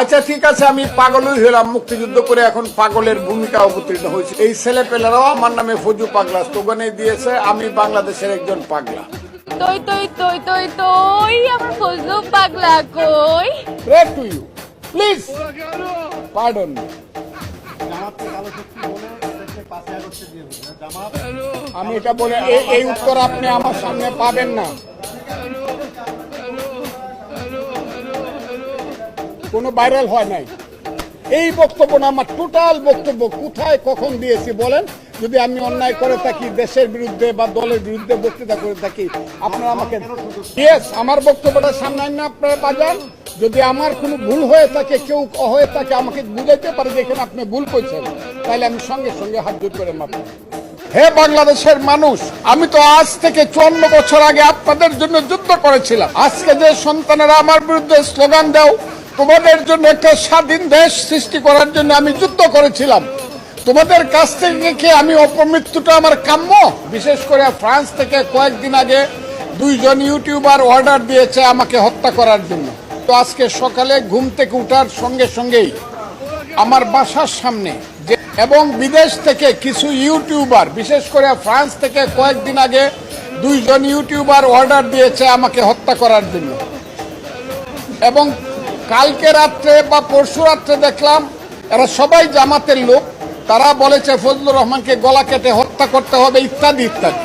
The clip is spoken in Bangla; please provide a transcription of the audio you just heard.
আচ্ছা ঠিক আছে, আমি পাগলই হলাম, মুক্তিযুদ্ধ করে এখন পাগলের ভূমিকা অবতীর্ণ হয়েছে। এই ছেলেপেলেরাও আমার নামে ফজু পাগলা স্লোগানে দিয়েছে, আমি বাংলাদেশের একজন পাগলা। তই তই তই তই তই আমার ফজলু পাগলা কই। Pray to you, please pardon me. আমি এটা বলে এই উত্তর আপনি আমার সামনে পাবেন না। কোনো ভাইরাল হয় নাই এই বক্তব্য না, আমার টোটাল বক্তব্য কোথায় কখন দিয়েছি বলেন। যদি আমি অন্যায় করে থাকি, দেশের বিরুদ্ধে বা দলের বিরুদ্ধে বক্তৃতা করে থাকি, আপনারা আমাকে আমার বক্তব্যটা সামনে না আপনারা বাজান। যদি আমার কোনো ভুল হয়ে থাকে, কেউ হয়ে থাকে, আমাকে বুঝাইতে পারে যে এখানে আপনি ভুল করছেন, তাহলে আমি সঙ্গে সঙ্গে হাত জোর করে মাপ। হে বাংলাদেশের মানুষ, আমি তো আজ থেকে 54 বছর আগে আপনাদের জন্য যুদ্ধ করেছিলাম। আজকে যে সন্তানেরা আমার বিরুদ্ধে স্লোগান দাও, তোমাদের জন্য একটা স্বাধীন দেশ সৃষ্টি করার জন্য আমি যুদ্ধ করেছিলাম। তোমাদের কাছ থেকে আমি অপমৃত্যুটা আমার কাম্য। বিশেষ করে ফ্রান্স থেকে কয়েকদিন আগে 2জন ইউটিউবার অর্ডার দিয়েছে আমাকে হত্যা করার জন্য। তো আজকে সকালে ঘুম থেকে উঠার সঙ্গে সঙ্গেই আমার বাসার সামনে এবং বিদেশ থেকে কিছু ইউটিউবার, বিশেষ করে ফ্রান্স থেকে কয়েকদিন আগে 2জন ইউটিউবার অর্ডার দিয়েছে আমাকে হত্যা করার জন্য। এবং কালকে রাত্রে বা পরশু রাত্রে দেখলাম এরা সবাই জামাতের লোক, তারা বলেছে ফজলুর রহমানকে গলা কেটে হত্যা করতে হবে ইত্যাদি ইত্যাদি।